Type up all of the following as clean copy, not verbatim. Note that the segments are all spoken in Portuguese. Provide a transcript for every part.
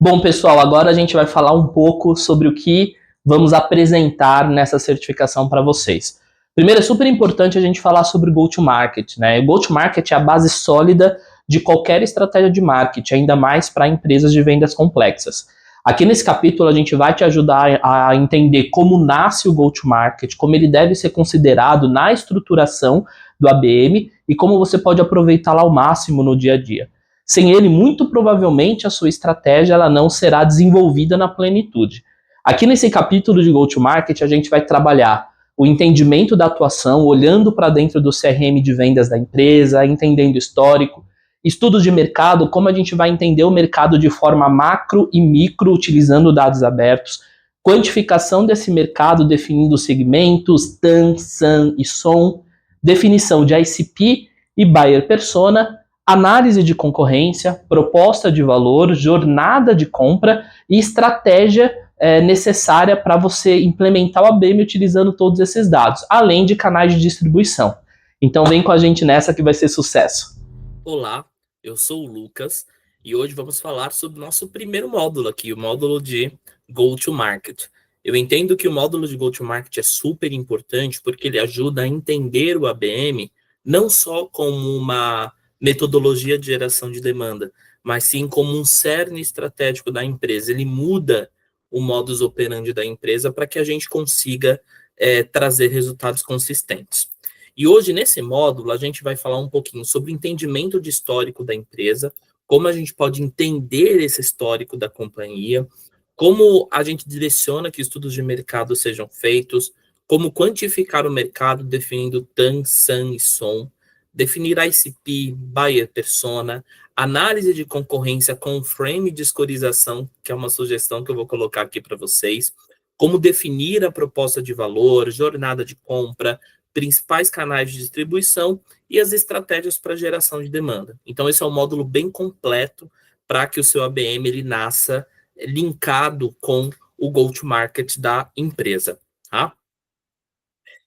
Bom, pessoal, agora a gente vai falar um pouco sobre o que vamos apresentar nessa certificação para vocês. Primeiro, é super importante a gente falar sobre o go-to-market, né? O go-to-market é a base sólida de qualquer estratégia de marketing, ainda mais para empresas de vendas complexas. Aqui nesse capítulo a gente vai te ajudar a entender como nasce o go-to-market, como ele deve ser considerado na estruturação do ABM e como você pode aproveitá-lo ao máximo no dia a dia. Sem ele, muito provavelmente a sua estratégia ela não será desenvolvida na plenitude. Aqui nesse capítulo de Go-to-Market, a gente vai trabalhar o entendimento da atuação, olhando para dentro do CRM de vendas da empresa, entendendo o histórico, estudos de mercado, como a gente vai entender o mercado de forma macro e micro, utilizando dados abertos, quantificação desse mercado, definindo segmentos, TAM, SAM e SOM, definição de ICP e Buyer Persona, análise de concorrência, proposta de valor, jornada de compra e estratégia necessária para você implementar o ABM utilizando todos esses dados, além de canais de distribuição. Então vem com a gente nessa que vai ser sucesso. Olá, eu sou o Lucas e hoje vamos falar sobre o nosso primeiro módulo aqui, o módulo de Go-to-Market. Eu entendo que o módulo de Go-to-Market é super importante porque ele ajuda a entender o ABM não só como uma metodologia de geração de demanda, mas sim como um cerne estratégico da empresa. Ele muda o modus operandi da empresa para que a gente consiga trazer resultados consistentes. E hoje, nesse módulo, a gente vai falar um pouquinho sobre o entendimento de histórico da empresa, como a gente pode entender esse histórico da companhia, como a gente direciona que estudos de mercado sejam feitos, como quantificar o mercado definindo TAM, SAM e SOM, definir ICP, Buyer Persona, análise de concorrência com frame de scorização, que é uma sugestão que eu vou colocar aqui para vocês, como definir a proposta de valor, jornada de compra, principais canais de distribuição e as estratégias para geração de demanda. Então, esse é um módulo bem completo para que o seu ABM ele nasça linkado com o go-to-market da empresa. Tá?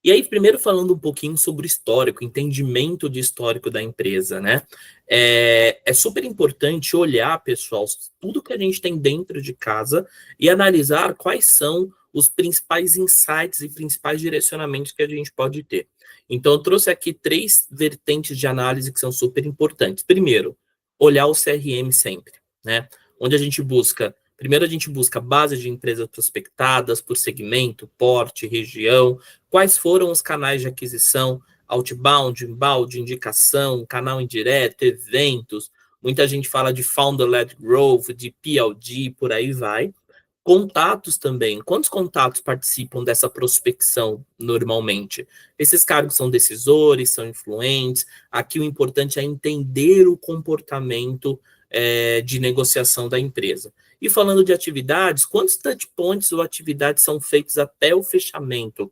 E aí, primeiro falando um pouquinho sobre o histórico, entendimento de histórico da empresa, né? É super importante olhar, pessoal, tudo que a gente tem dentro de casa e analisar quais são os principais insights e principais direcionamentos que a gente pode ter. Então, eu trouxe aqui 3 vertentes de análise que são super importantes. Primeiro, olhar o CRM sempre, né? Onde a gente busca, primeiro a gente busca base de empresas prospectadas por segmento, porte, região, quais foram os canais de aquisição, outbound, inbound, indicação, canal indireto, eventos. Muita gente fala de founder-led growth, de PLG, por aí vai. Contatos também. Quantos contatos participam dessa prospecção normalmente? Esses cargos são decisores, são influentes. Aqui o importante é entender o comportamento de negociação da empresa. E falando de atividades, quantos touchpoints ou atividades são feitos até o fechamento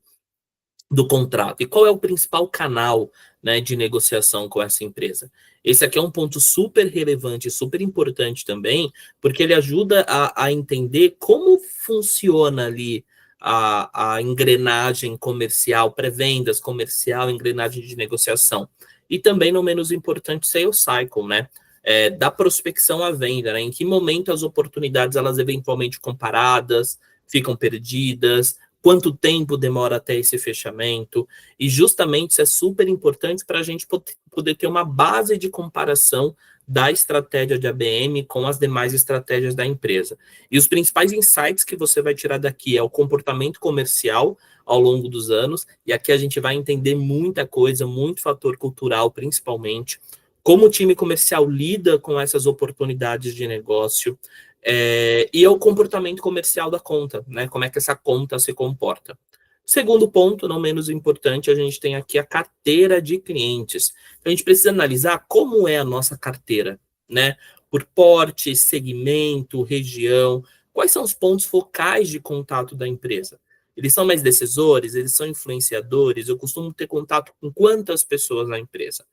do contrato? E qual é o principal canal, né, de negociação com essa empresa? Esse aqui é um ponto super relevante, super importante também, porque ele ajuda a entender como funciona ali a engrenagem comercial, pré-vendas comercial, engrenagem de negociação. E também, não menos importante, sales cycle, né? Da prospecção à venda, né? Em que momento as oportunidades, elas eventualmente comparadas, ficam perdidas, quanto tempo demora até esse fechamento, e justamente isso é super importante para a gente poder ter uma base de comparação da estratégia de ABM com as demais estratégias da empresa. E os principais insights que você vai tirar daqui é o comportamento comercial ao longo dos anos, e aqui a gente vai entender muita coisa, muito fator cultural principalmente, como o time comercial lida com essas oportunidades de negócio, e é o comportamento comercial da conta, né? Como é que essa conta se comporta. Segundo ponto, não menos importante, a gente tem aqui a carteira de clientes. Então, a gente precisa analisar como é a nossa carteira, né? Por porte, segmento, região, quais são os pontos focais de contato da empresa? Eles são mais decisores, eles são influenciadores, eu costumo ter contato com quantas pessoas na empresa?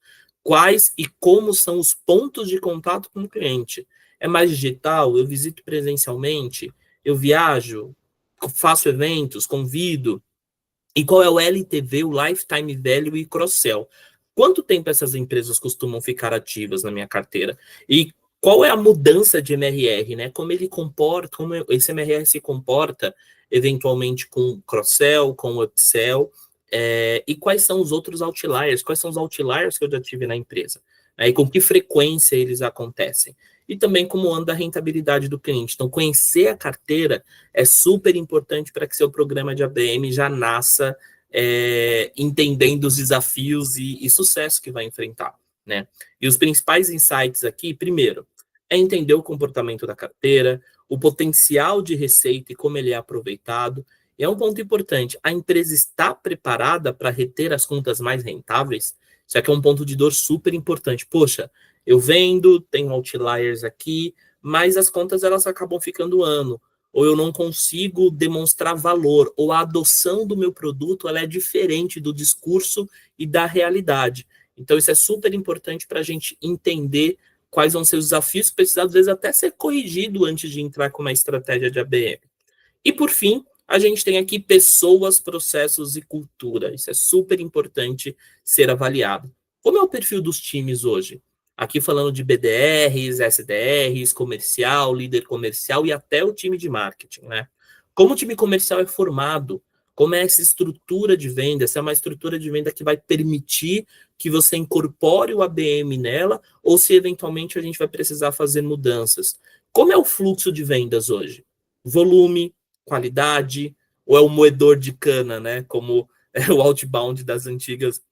Quais e como são os pontos de contato com o cliente? É mais digital? Eu visito presencialmente? Eu viajo? Faço eventos? Convido? E qual é o LTV, o Lifetime Value e cross-sell? Quanto tempo essas empresas costumam ficar ativas na minha carteira? E qual é a mudança de MRR, né? Como ele comporta, como esse MRR se comporta, eventualmente com cross-sell, com upsell, e quais são os outros outliers, quais são os outliers que eu já tive na empresa, né? E com que frequência eles acontecem. E também como anda a rentabilidade do cliente. Então, conhecer a carteira é super importante para que seu programa de ABM já nasça entendendo os desafios e sucesso que vai enfrentar, né? E os principais insights aqui, primeiro, é entender o comportamento da carteira, o potencial de receita e como ele é aproveitado. E é um ponto importante, a empresa está preparada para reter as contas mais rentáveis? Isso aqui é um ponto de dor super importante. Poxa, eu vendo, tenho outliers aqui, mas as contas elas acabam ficando ano, ou eu não consigo demonstrar valor, ou a adoção do meu produto ela é diferente do discurso e da realidade. Então isso é super importante para a gente entender quais vão ser os desafios que precisam, às vezes, até ser corrigido antes de entrar com uma estratégia de ABM. E, por fim, a gente tem aqui pessoas, processos e cultura. Isso é super importante ser avaliado. Como é o perfil dos times hoje? Aqui falando de BDRs, SDRs, comercial, líder comercial e até o time de marketing, né? Como o time comercial é formado? Como é essa estrutura de venda? Se é uma estrutura de venda que vai permitir que você incorpore o ABM nela, ou se eventualmente a gente vai precisar fazer mudanças. Como é o fluxo de vendas hoje? Volume, qualidade, ou é o moedor de cana, né? Como o outbound das antigas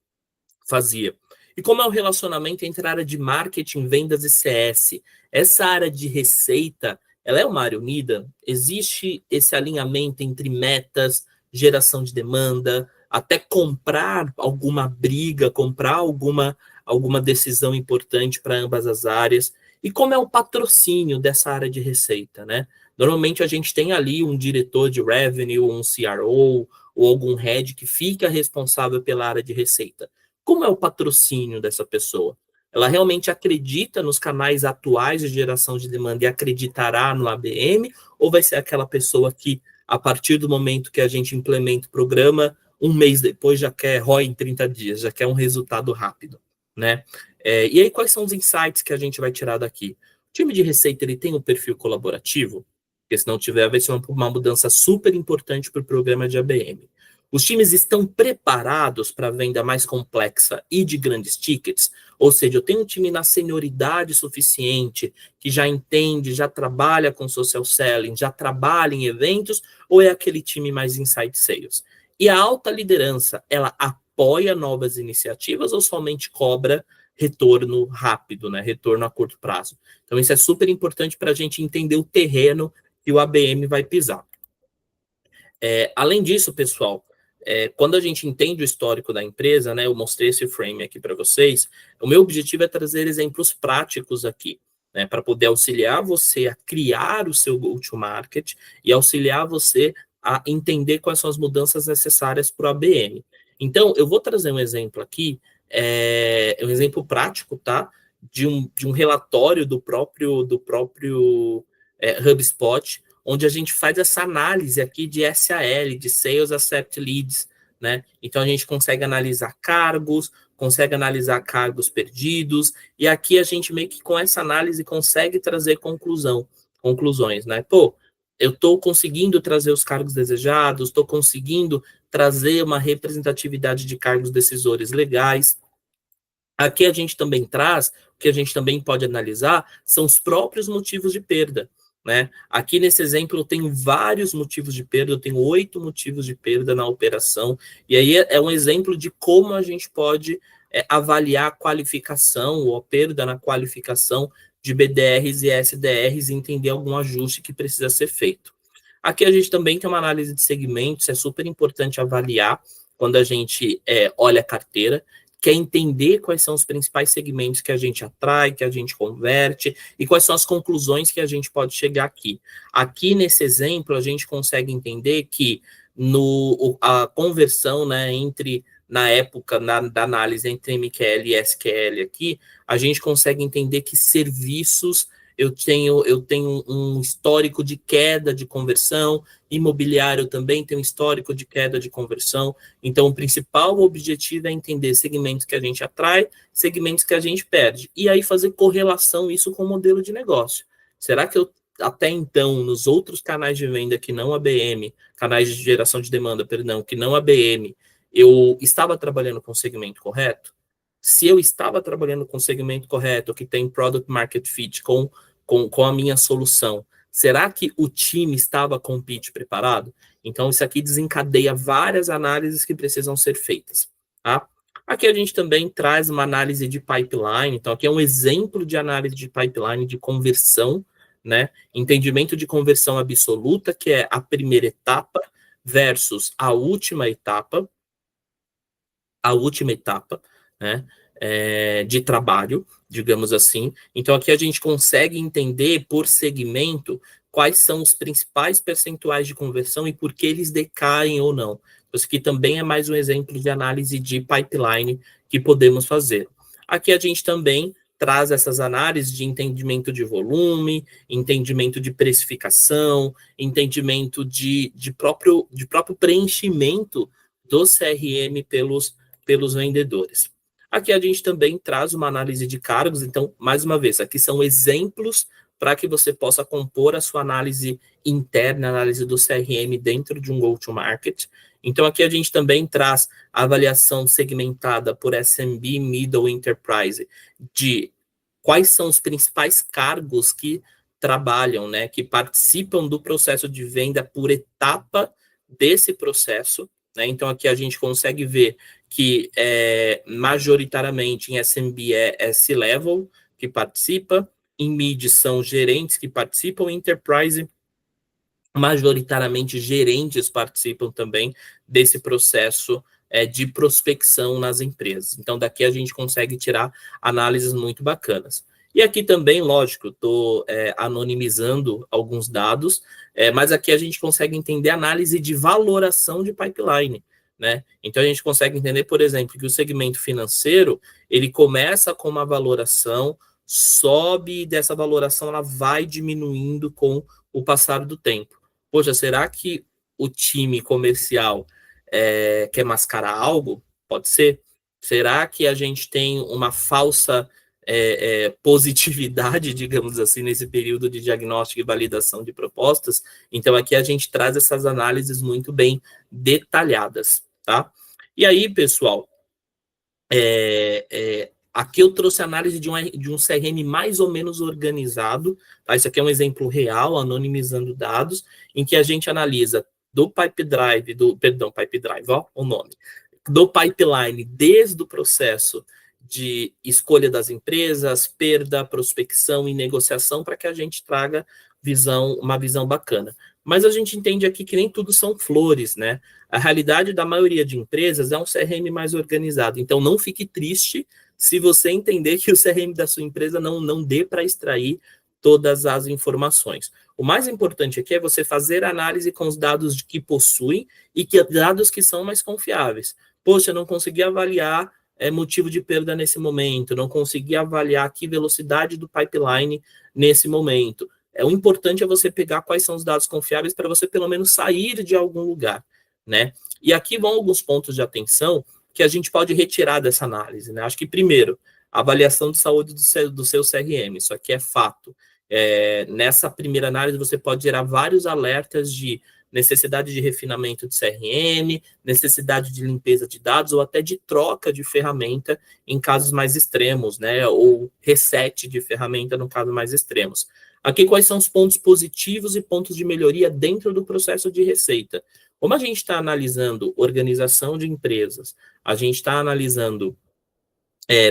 fazia. E como é o relacionamento entre a área de marketing, vendas e CS? Essa área de receita, ela é uma área unida? Existe esse alinhamento entre metas, geração de demanda, até comprar alguma briga, comprar alguma decisão importante para ambas as áreas? E como é o patrocínio dessa área de receita, né? Normalmente a gente tem ali um diretor de revenue, um CRO, ou algum head que fica responsável pela área de receita. Como é o patrocínio dessa pessoa? Ela realmente acredita nos canais atuais de geração de demanda e acreditará no ABM? Ou vai ser aquela pessoa que, a partir do momento que a gente implementa o programa, um mês depois já quer ROI em 30 dias, já quer um resultado rápido, né? E aí, quais são os insights que a gente vai tirar daqui? O time de receita, ele tem um perfil colaborativo? Porque se não tiver, vai ser uma mudança super importante para o programa de ABM. Os times estão preparados para a venda mais complexa e de grandes tickets? Ou seja, eu tenho um time na senioridade suficiente, que já entende, já trabalha com social selling, já trabalha em eventos, ou é aquele time mais inside sales? E a alta liderança, ela apoia novas iniciativas ou somente cobra retorno rápido, né? Retorno a curto prazo? Então, isso é super importante para a gente entender o terreno que o ABM vai pisar. Além disso, pessoal, quando a gente entende o histórico da empresa, né, eu mostrei esse frame aqui para vocês, o meu objetivo é trazer exemplos práticos aqui, né, para poder auxiliar você a criar o seu go-to-market e auxiliar você a entender quais são as mudanças necessárias para o ABM. Então, eu vou trazer um exemplo aqui, um exemplo prático, tá? De um relatório do próprio HubSpot, onde a gente faz essa análise aqui de SAL, de Sales Accept Leads, né? Então a gente consegue analisar cargos, consegue analisar cargos perdidos, e aqui a gente meio que com essa análise consegue trazer conclusões, né? Pô, eu estou conseguindo trazer os cargos desejados, estou conseguindo trazer uma representatividade de cargos decisores legais. Aqui a gente também traz, o que a gente também pode analisar, são os próprios motivos de perda, né? Aqui nesse exemplo eu tenho vários motivos de perda, eu tenho 8 motivos de perda na operação, e aí é um exemplo de como a gente pode avaliar a qualificação ou a perda na qualificação de BDRs e SDRs e entender algum ajuste que precisa ser feito. Aqui a gente também tem uma análise de segmentos, é super importante avaliar quando a gente olha a carteira, quer entender quais são os principais segmentos que a gente atrai, que a gente converte, e quais são as conclusões que a gente pode chegar aqui. Aqui, nesse exemplo, a gente consegue entender que a conversão, né, na época da análise entre MQL e SQL aqui, a gente consegue entender que serviços eu tenho um histórico de queda de conversão, imobiliário também tem um histórico de queda de conversão. Então, o principal objetivo é entender segmentos que a gente atrai, segmentos que a gente perde, e aí fazer correlação isso com o modelo de negócio. Será que eu, até então, nos outros canais de venda que não a BM, canais de geração de demanda, perdão, que não a BM, eu estava trabalhando com o segmento correto? Se eu estava trabalhando com o segmento correto, que tem product market fit com a minha solução, será que o time estava com o pitch preparado? Então, isso aqui desencadeia várias análises que precisam ser feitas. Tá? Aqui a gente também traz uma análise de pipeline. Então, aqui é um exemplo de análise de pipeline de conversão, né? Entendimento de conversão absoluta, que é a primeira etapa, versus a última etapa, né, de trabalho, digamos assim. Então, aqui a gente consegue entender por segmento quais são os principais percentuais de conversão e por que eles decaem ou não. Isso aqui também é mais um exemplo de análise de pipeline que podemos fazer. Aqui a gente também traz essas análises de entendimento de volume, entendimento de precificação, entendimento de próprio preenchimento do CRM pelos vendedores. Aqui a gente também traz uma análise de cargos, então, mais uma vez, aqui são exemplos para que você possa compor a sua análise interna, análise do CRM dentro de um go-to-market. Então, aqui a gente também traz a avaliação segmentada por SMB, Middle Enterprise, de quais são os principais cargos que trabalham, né, que participam do processo de venda por etapa desse processo, né? Então, aqui a gente consegue ver que majoritariamente em SMB é C-Level que participa, em Mid são gerentes que participam, em Enterprise, majoritariamente gerentes participam também desse processo de prospecção nas empresas. Então, daqui a gente consegue tirar análises muito bacanas. E aqui também, lógico, estou anonimizando alguns dados, mas aqui a gente consegue entender análise de valoração de pipeline, né? Então, a gente consegue entender, por exemplo, que o segmento financeiro, ele começa com uma valoração, sobe e dessa valoração ela vai diminuindo com o passar do tempo. Poxa, será que o time comercial quer mascarar algo? Pode ser. Será que a gente tem uma falsa positividade, digamos assim, nesse período de diagnóstico e validação de propostas? Então, aqui a gente traz essas análises muito bem detalhadas, tá? E aí, pessoal, aqui eu trouxe análise de um CRM mais ou menos organizado, tá? Isso aqui é um exemplo real, anonimizando dados, em que a gente analisa do Pipe Drive, ó, o nome, do pipeline, desde o processo de escolha das empresas, perda, prospecção e negociação, para que a gente traga uma visão bacana. Mas a gente entende aqui que nem tudo são flores, né? A realidade da maioria de empresas é um CRM mais organizado. Então, não fique triste se você entender que o CRM da sua empresa não dê para extrair todas as informações. O mais importante aqui é você fazer análise com os dados que possuem e que dados que são mais confiáveis. Poxa, eu não consegui avaliar motivo de perda nesse momento, não consegui avaliar que velocidade do pipeline nesse momento. O importante é você pegar quais são os dados confiáveis para você pelo menos sair de algum lugar, né? E aqui vão alguns pontos de atenção que a gente pode retirar dessa análise, né? Acho que primeiro, avaliação de saúde do seu CRM, isso aqui é fato. Nessa primeira análise você pode gerar vários alertas de necessidade de refinamento de CRM, necessidade de limpeza de dados ou até de troca de ferramenta em casos mais extremos, né? Ou reset de ferramenta no caso mais extremos. Aqui, quais são os pontos positivos e pontos de melhoria dentro do processo de receita? Como a gente está analisando organização de empresas, a gente está analisando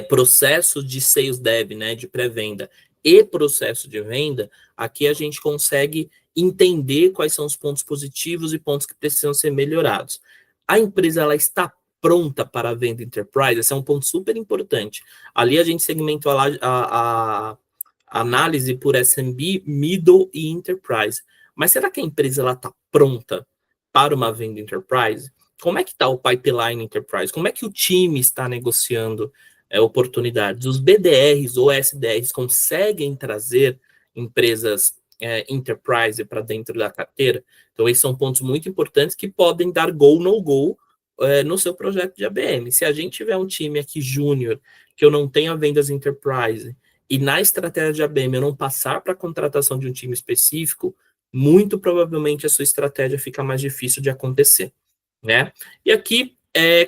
processo de sales dev, né, de pré-venda, e processo de venda, aqui a gente consegue entender quais são os pontos positivos e pontos que precisam ser melhorados. A empresa ela está pronta para a venda enterprise? Esse é um ponto super importante. Ali a gente segmentou a análise por SMB, Middle e Enterprise. Mas será que a empresa está pronta para uma venda Enterprise? Como é que está o pipeline Enterprise? Como é que o time está negociando oportunidades? Os BDRs ou SDRs conseguem trazer empresas enterprise para dentro da carteira. Então, esses são pontos muito importantes que podem dar go, no go no seu projeto de ABM. Se a gente tiver um time aqui júnior, que eu não tenha vendas enterprise, e na estratégia de ABM eu não passar para a contratação de um time específico, muito provavelmente a sua estratégia fica mais difícil de acontecer, né? E aqui,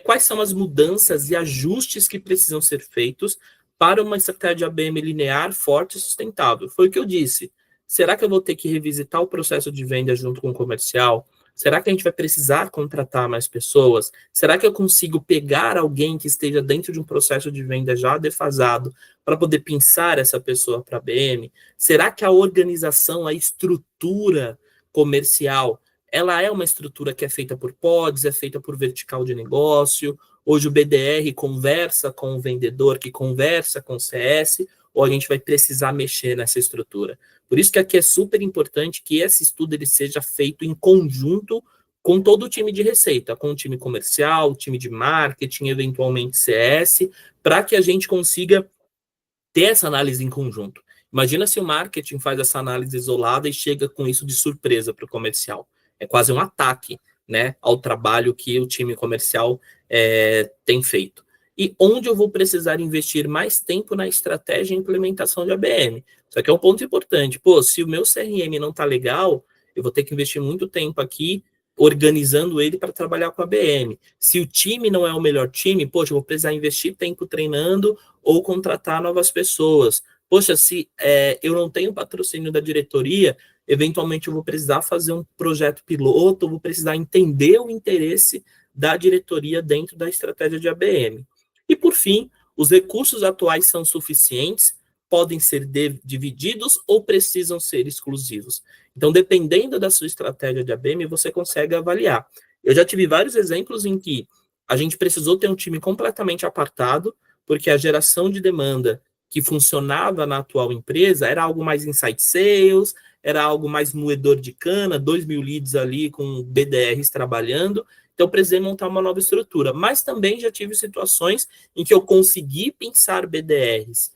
quais são as mudanças e ajustes que precisam ser feitos para uma estratégia de ABM linear, forte e sustentável? Foi o que eu disse. Será que eu vou ter que revisitar o processo de venda junto com o comercial? Será que a gente vai precisar contratar mais pessoas? Será que eu consigo pegar alguém que esteja dentro de um processo de venda já defasado para poder pensar essa pessoa para a BM? Será que a organização, a estrutura comercial, ela é uma estrutura que é feita por pods, é feita por vertical de negócio? Hoje o BDR conversa com o vendedor, que conversa com o CS, ou a gente vai precisar mexer nessa estrutura? Por isso que aqui é super importante que esse estudo ele seja feito em conjunto com todo o time de receita, com o time comercial, o time de marketing, eventualmente CS, para que a gente consiga ter essa análise em conjunto. Imagina se o marketing faz essa análise isolada e chega com isso de surpresa para o comercial. É quase um ataque, né, ao trabalho que o time comercial tem feito. E onde eu vou precisar investir mais tempo na estratégia e implementação de ABM. Isso aqui é um ponto importante. Pô, se o meu CRM não está legal, eu vou ter que investir muito tempo aqui organizando ele para trabalhar com a ABM. Se o time não é o melhor time, poxa, eu vou precisar investir tempo treinando ou contratar novas pessoas. Poxa, se eu não tenho patrocínio da diretoria, eventualmente eu vou precisar fazer um projeto piloto, vou precisar entender o interesse da diretoria dentro da estratégia de ABM. E, por fim, os recursos atuais são suficientes, podem ser divididos ou precisam ser exclusivos. Então, dependendo da sua estratégia de ABM, você consegue avaliar. Eu já tive vários exemplos em que a gente precisou ter um time completamente apartado, porque a geração de demanda que funcionava na atual empresa era algo mais inside sales, era algo mais moedor de cana, 2.000 leads ali com BDRs trabalhando. Então, eu precisei montar uma nova estrutura. Mas também já tive situações em que eu consegui pensar BDRs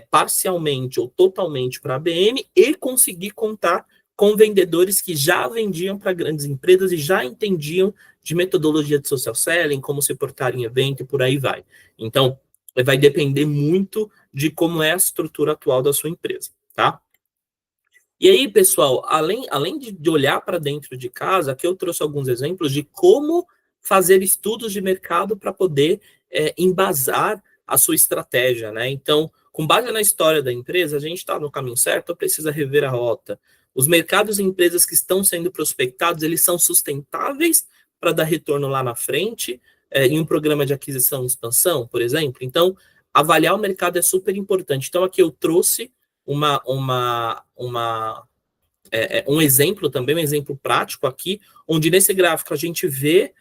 parcialmente ou totalmente para a ABM e consegui contar com vendedores que já vendiam para grandes empresas e já entendiam de metodologia de social selling, como se portar em evento e por aí vai. Então, vai depender muito de como é a estrutura atual da sua empresa, tá? E aí, pessoal, além de olhar para dentro de casa, aqui eu trouxe alguns exemplos de como fazer estudos de mercado para poder embasar a sua estratégia, né? Então, com base na história da empresa, a gente está no caminho certo ou precisa rever a rota? Os mercados e empresas que estão sendo prospectados, eles são sustentáveis para dar retorno lá na frente, em um programa de aquisição e expansão, por exemplo? Então, avaliar o mercado é super importante. Então, aqui eu trouxe um exemplo também, um exemplo prático aqui, onde nesse gráfico a gente vê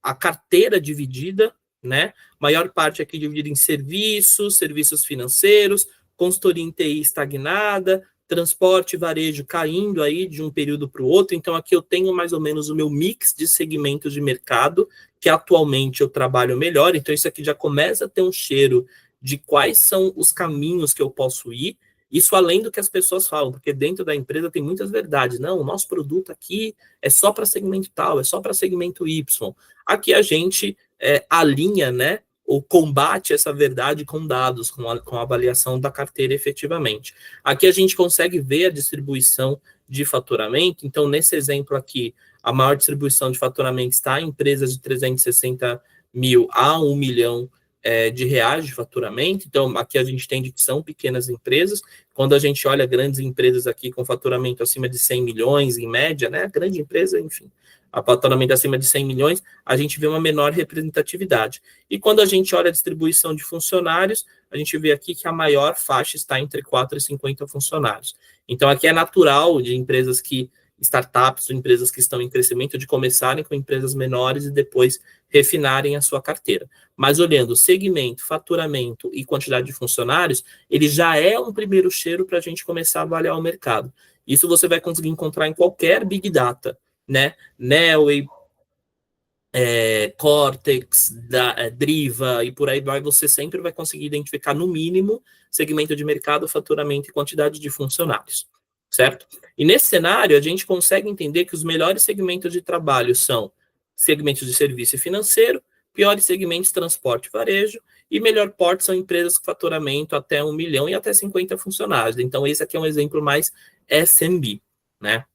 a carteira dividida, né? Maior parte aqui dividida em serviços financeiros, consultoria em TI estagnada, transporte e varejo caindo aí de um período para o outro. Então, aqui eu tenho mais ou menos o meu mix de segmentos de mercado, que atualmente eu trabalho melhor. Então, isso aqui já começa a ter um cheiro de quais são os caminhos que eu posso ir. Isso além do que as pessoas falam, porque dentro da empresa tem muitas verdades. Não, o nosso produto aqui é só para segmento tal, é só para segmento Y. Aqui a gente alinha, né, ou combate essa verdade com dados, com a avaliação da carteira efetivamente. Aqui a gente consegue ver a distribuição de faturamento. Então, nesse exemplo aqui, a maior distribuição de faturamento está em empresas de 360 mil a 1 milhão de reais de faturamento. Então, aqui a gente tem que são pequenas empresas. Quando a gente olha grandes empresas aqui com faturamento acima de 100 milhões, em média, né? Grande empresa, enfim, a faturamento acima de 100 milhões, a gente vê uma menor representatividade. E quando a gente olha a distribuição de funcionários, a gente vê aqui que a maior faixa está entre 4 e 50 funcionários. Então, aqui é natural de empresas startups ou empresas que estão em crescimento, de começarem com empresas menores e depois refinarem a sua carteira. Mas olhando segmento, faturamento e quantidade de funcionários, ele já é um primeiro cheiro para a gente começar a avaliar o mercado. Isso você vai conseguir encontrar em qualquer Big Data, né? Neoway, Cortex, Driva e por aí vai, você sempre vai conseguir identificar no mínimo segmento de mercado, faturamento e quantidade de funcionários, certo? E nesse cenário, a gente consegue entender que os melhores segmentos de trabalho são segmentos de serviço e financeiro, piores segmentos transporte e varejo, e melhor porte são empresas com faturamento até 1 milhão e até 50 funcionários. Então, esse aqui é um exemplo mais SMB, né?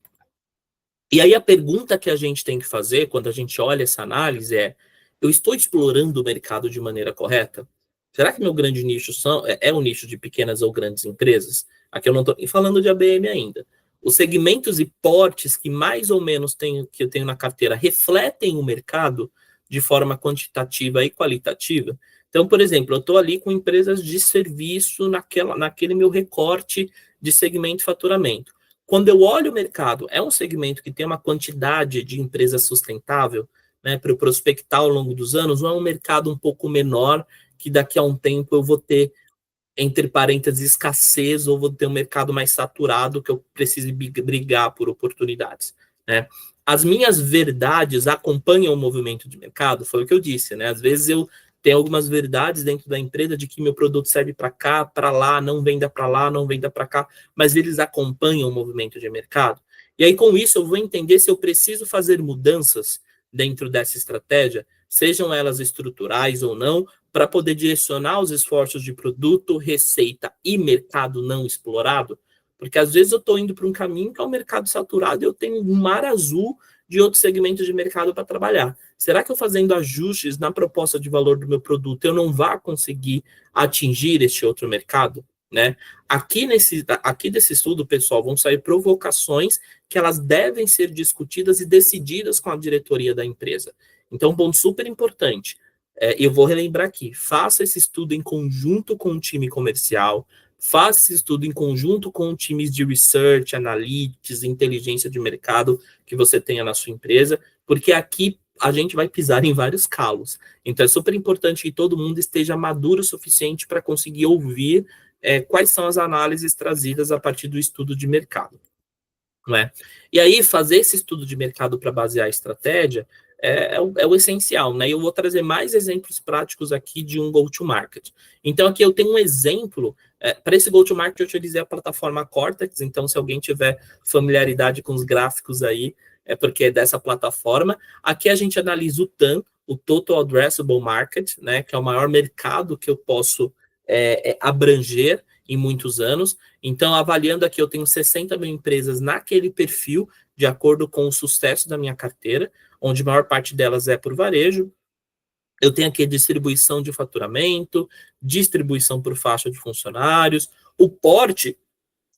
E aí a pergunta que a gente tem que fazer quando a gente olha essa análise é: eu estou explorando o mercado de maneira correta? Será que meu grande nicho é um nicho de pequenas ou grandes empresas? Aqui eu não estou falando de ABM ainda. Os segmentos e portes que mais ou menos que eu tenho na carteira refletem o mercado de forma quantitativa e qualitativa? Então, por exemplo, eu estou ali com empresas de serviço naquele meu recorte de segmento e faturamento. Quando eu olho o mercado, é um segmento que tem uma quantidade de empresas sustentável, né, para eu prospectar ao longo dos anos, ou é um mercado um pouco menor, que daqui a um tempo eu vou ter, entre parênteses, escassez, ou vou ter um mercado mais saturado, que eu preciso brigar por oportunidades, né? As minhas verdades acompanham o movimento de mercado, foi o que eu disse, né? Às vezes eu tenho algumas verdades dentro da empresa de que meu produto serve para cá, para lá, não venda para lá, não venda para cá, mas eles acompanham o movimento de mercado. E aí, com isso, eu vou entender se eu preciso fazer mudanças dentro dessa estratégia, sejam elas estruturais ou não, para poder direcionar os esforços de produto, receita e mercado não explorado. Porque às vezes eu estou indo para um caminho que é um mercado saturado e eu tenho um mar azul de outros segmentos de mercado para trabalhar. Será que eu fazendo ajustes na proposta de valor do meu produto, eu não vá conseguir atingir este outro mercado? Né? Aqui desse estudo, pessoal, vão sair provocações que elas devem ser discutidas e decididas com a diretoria da empresa. Então, um ponto super importante. Eu vou relembrar aqui, faça esse estudo em conjunto com o time comercial, faça esse estudo em conjunto com times de research, analytics, inteligência de mercado que você tenha na sua empresa, porque aqui a gente vai pisar em vários calos. Então é super importante que todo mundo esteja maduro o suficiente para conseguir ouvir quais são as análises trazidas a partir do estudo de mercado. Não é? E aí, fazer esse estudo de mercado para basear a estratégia é o essencial, né? E eu vou trazer mais exemplos práticos aqui de um go-to-market. Então, aqui eu tenho um exemplo. Para esse go-to-market, eu utilizei a plataforma Cortex. Então, se alguém tiver familiaridade com os gráficos aí, é porque é dessa plataforma. Aqui a gente analisa o TAM, o Total Addressable Market, né? Que é o maior mercado que eu posso abranger em muitos anos. Então, avaliando aqui, eu tenho 60 mil empresas naquele perfil, de acordo com o sucesso da minha carteira, onde a maior parte delas é por varejo. Eu tenho aqui a distribuição de faturamento, distribuição por faixa de funcionários, o porte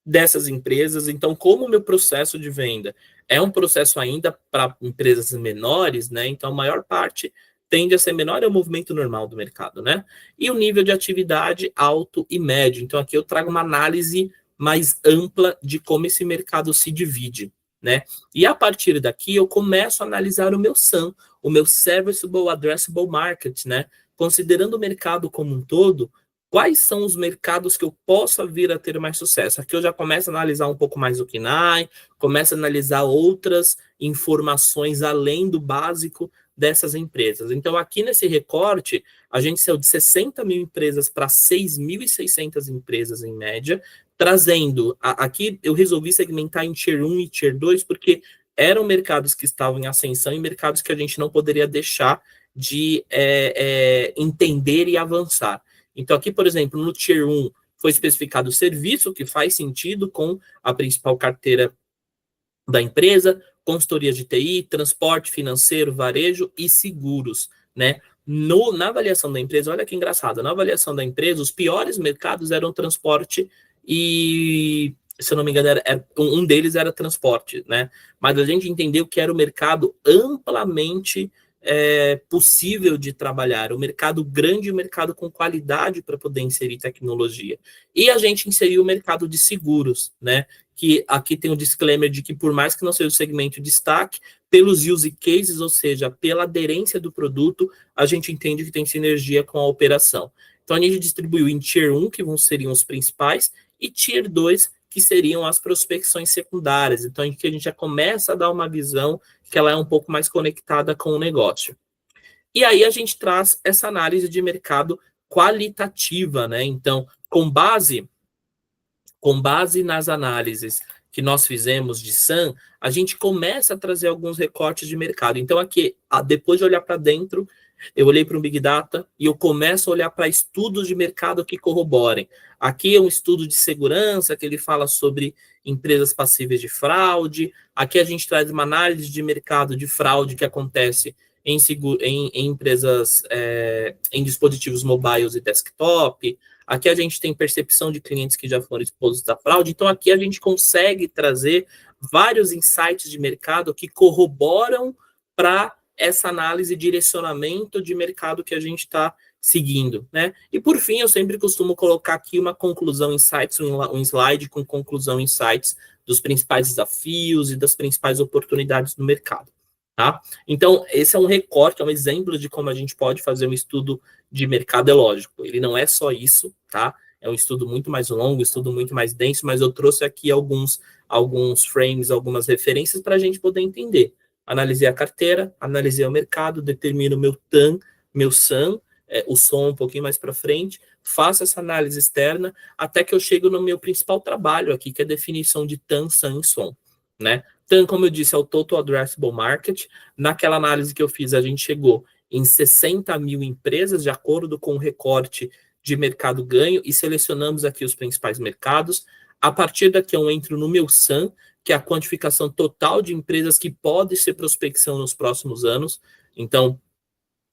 dessas empresas. Então, como o meu processo de venda é um processo ainda para empresas menores, né? Então, a maior parte tende a ser menor, é o movimento normal do mercado, né? E o nível de atividade alto e médio. Então, aqui eu trago uma análise mais ampla de como esse mercado se divide, né? E a partir daqui eu começo a analisar o meu SAM, o meu Serviceable Addressable Market, né? Considerando o mercado como um todo, quais são os mercados que eu possa vir a ter mais sucesso? Aqui eu já começo a analisar um pouco mais o KINAI, começo a analisar outras informações além do básico dessas empresas. Então, aqui nesse recorte, a gente saiu de 60 mil empresas para 6.600 empresas em média, trazendo, aqui eu resolvi segmentar em Tier 1 e Tier 2, porque eram mercados que estavam em ascensão e mercados que a gente não poderia deixar de entender e avançar. Então, aqui, por exemplo, no Tier 1 foi especificado o serviço, que faz sentido com a principal carteira da empresa, consultoria de TI, transporte financeiro, varejo e seguros, né? Na avaliação da empresa, olha que engraçado, na avaliação da empresa, os piores mercados eram transporte e, se eu não me engano, um deles era transporte, né? Mas a gente entendeu que era o mercado amplamente possível de trabalhar, o mercado grande e o mercado com qualidade para poder inserir tecnologia. E a gente inseriu o mercado de seguros, né? Que aqui tem o disclaimer de que por mais que não seja o segmento de destaque, pelos use cases, ou seja, pela aderência do produto, a gente entende que tem sinergia com a operação. Então a gente distribuiu em Tier 1, que seriam os principais, e Tier 2, que seriam as prospecções secundárias. Então aqui a gente já começa a dar uma visão que ela é um pouco mais conectada com o negócio. E aí a gente traz essa análise de mercado qualitativa, né? Então, com base nas análises que nós fizemos de SAM, a gente começa a trazer alguns recortes de mercado. Então, aqui, depois de olhar para dentro, eu olhei para o Big Data e eu começo a olhar para estudos de mercado que corroborem. Aqui é um estudo de segurança, que ele fala sobre empresas passíveis de fraude. Aqui a gente traz uma análise de mercado de fraude que acontece em empresas, em dispositivos mobiles e desktop. Aqui a gente tem percepção de clientes que já foram expostos à fraude. Então, aqui a gente consegue trazer vários insights de mercado que corroboram para essa análise e direcionamento de mercado que a gente está seguindo, né? E por fim, eu sempre costumo colocar aqui uma conclusão insights, um slide com conclusão insights dos principais desafios e das principais oportunidades do mercado, tá? Então, esse é um recorte, é um exemplo de como a gente pode fazer um estudo de mercado, é lógico. Ele não é só isso, tá? É um estudo muito mais longo, um estudo muito mais denso, mas eu trouxe aqui alguns frames, algumas referências para a gente poder entender. Analisei a carteira, analisei o mercado, determino meu TAM, meu SAM, o som um pouquinho mais para frente, faço essa análise externa, até que eu chego no meu principal trabalho aqui, que é a definição de TAM, SAM e SOM, né? TAM, como eu disse, é o Total Addressable Market. Naquela análise que eu fiz, a gente chegou em 60 mil empresas, de acordo com o recorte de mercado ganho, e selecionamos aqui os principais mercados. A partir daqui eu entro no meu SAM, que é a quantificação total de empresas que pode ser prospecção nos próximos anos. Então,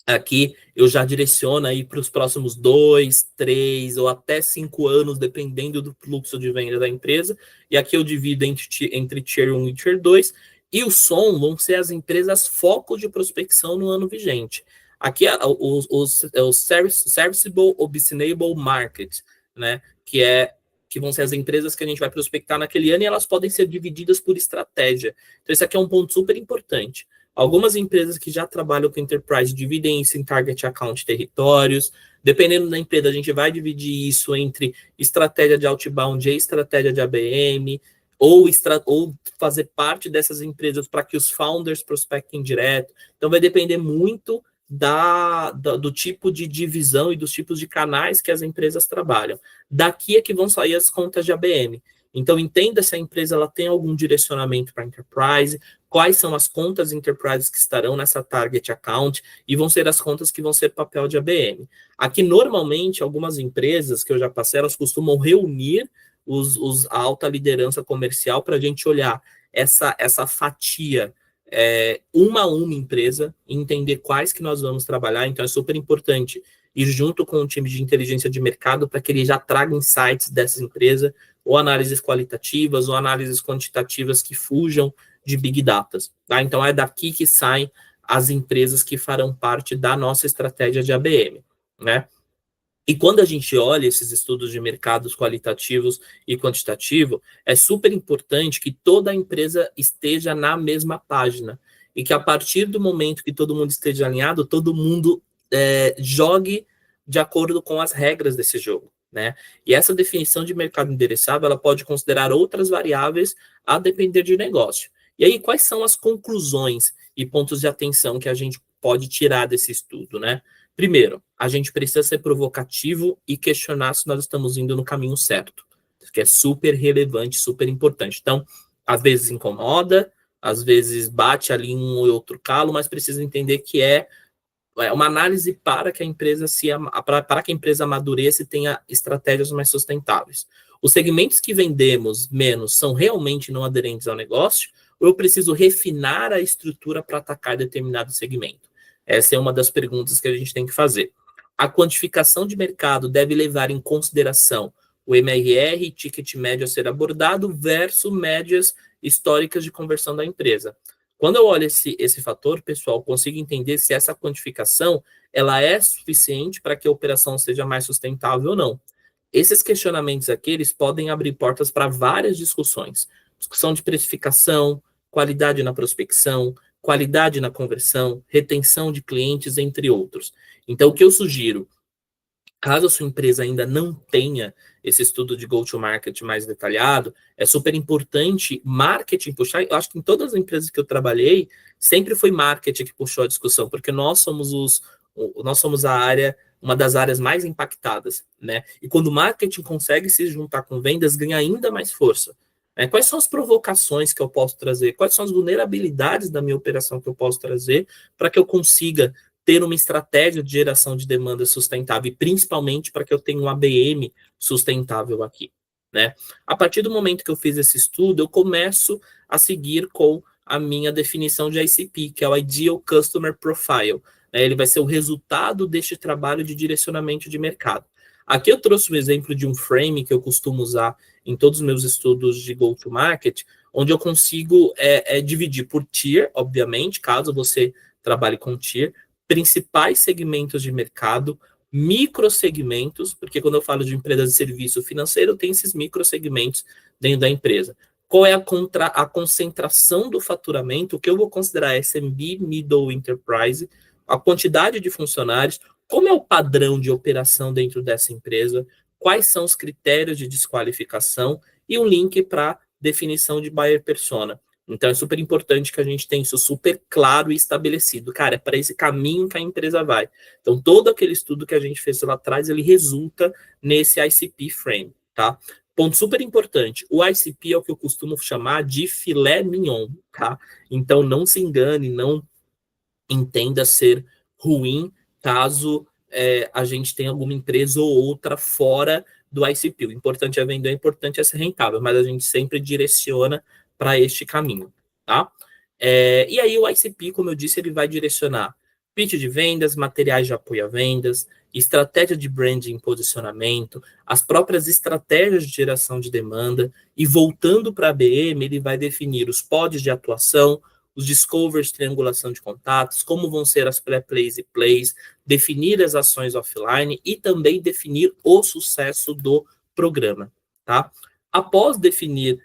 aqui eu já direciono aí para os próximos 2, 3 ou até 5 anos, dependendo do fluxo de venda da empresa. E aqui eu divido entre Tier 1 e Tier 2. E o SOM vão ser as empresas foco de prospecção no ano vigente. Aqui é o Serviceable Obtainable Market, né? Que vão ser as empresas que a gente vai prospectar naquele ano, e elas podem ser divididas por estratégia. Então, esse aqui é um ponto super importante. Algumas empresas que já trabalham com enterprise dividem isso em target account territórios. Dependendo da empresa, a gente vai dividir isso entre estratégia de outbound e estratégia de ABM, ou fazer parte dessas empresas para que os founders prospectem direto. Então, vai depender muito do tipo de divisão e dos tipos de canais que as empresas trabalham. Daqui é que vão sair as contas de ABM. Então, entenda se a empresa ela tem algum direcionamento para enterprise, quais são as contas enterprise que estarão nessa target account, e vão ser as contas que vão ser papel de ABM. Aqui, normalmente, algumas empresas que eu já passei, elas costumam reunir a alta liderança comercial para a gente olhar essa fatia uma a uma empresa e entender quais que nós vamos trabalhar. Então, é super importante ir junto com o time de inteligência de mercado para que ele já traga insights dessa empresa, ou análises qualitativas, ou análises quantitativas que fujam de Big Data. Tá? Então, é daqui que saem as empresas que farão parte da nossa estratégia de ABM, né? E quando a gente olha esses estudos de mercados qualitativos e quantitativo, é super importante que toda a empresa esteja na mesma página. E que a partir do momento que todo mundo esteja alinhado, todo mundo jogue de acordo com as regras desse jogo, né? E essa definição de mercado endereçável, ela pode considerar outras variáveis a depender de negócio. E aí, quais são as conclusões e pontos de atenção que a gente pode tirar desse estudo, né? Primeiro, a gente precisa ser provocativo e questionar se nós estamos indo no caminho certo, que é super relevante, super importante. Então, às vezes incomoda, às vezes bate ali um ou outro calo, mas precisa entender que é uma análise para que a empresa para que a empresa amadureça e tenha estratégias mais sustentáveis. Os segmentos que vendemos menos são realmente não aderentes ao negócio, ou eu preciso refinar a estrutura para atacar determinado segmento? Essa é uma das perguntas que a gente tem que fazer. A quantificação de mercado deve levar em consideração o MRR, ticket médio a ser abordado, versus médias históricas de conversão da empresa. Quando eu olho esse fator, pessoal, consigo entender se essa quantificação ela é suficiente para que a operação seja mais sustentável ou não. Esses questionamentos aqui, eles podem abrir portas para várias discussões. Discussão de precificação, qualidade na prospecção, qualidade na conversão, retenção de clientes, entre outros. Então, o que eu sugiro? Caso a sua empresa ainda não tenha esse estudo de go-to-market mais detalhado, é super importante marketing puxar. Eu acho que em todas as empresas que eu trabalhei, sempre foi marketing que puxou a discussão, porque nós somos a área, uma das áreas mais impactadas, né? E quando o marketing consegue se juntar com vendas, ganha ainda mais força. Quais são as provocações que eu posso trazer? Quais são as vulnerabilidades da minha operação que eu posso trazer para que eu consiga ter uma estratégia de geração de demanda sustentável, e principalmente para que eu tenha um ABM sustentável aqui, né? A partir do momento que eu fiz esse estudo, eu começo a seguir com a minha definição de ICP, que é o Ideal Customer Profile. Ele vai ser o resultado deste trabalho de direcionamento de mercado. Aqui eu trouxe um exemplo de um frame que eu costumo usar em todos os meus estudos de go-to-market, onde eu consigo dividir por tier, obviamente, caso você trabalhe com tier, principais segmentos de mercado, microsegmentos, porque quando eu falo de empresa de serviço financeiro, tem esses microsegmentos dentro da empresa. Qual é a concentração do faturamento, o que eu vou considerar SMB, Middle Enterprise, a quantidade de funcionários, como é o padrão de operação dentro dessa empresa, quais são os critérios de desqualificação e um link para definição de buyer persona. Então é super importante que a gente tenha isso super claro e estabelecido. Cara, é para esse caminho que a empresa vai. Então todo aquele estudo que a gente fez lá atrás, ele resulta nesse ICP frame, tá? Ponto super importante, o ICP é o que eu costumo chamar de filé mignon, tá? Então não se engane, não entenda ser ruim caso a gente tenha alguma empresa ou outra fora do ICP. O importante é vender, o importante é ser rentável, mas a gente sempre direciona para este caminho, tá? E aí o ICP, como eu disse, ele vai direcionar pitch de vendas, materiais de apoio a vendas, estratégia de branding e posicionamento, as próprias estratégias de geração de demanda, e voltando para a BM, ele vai definir os pods de atuação, os discovers, triangulação de contatos, como vão ser as pré-plays e plays, definir as ações offline e também definir o sucesso do programa, tá? Após definir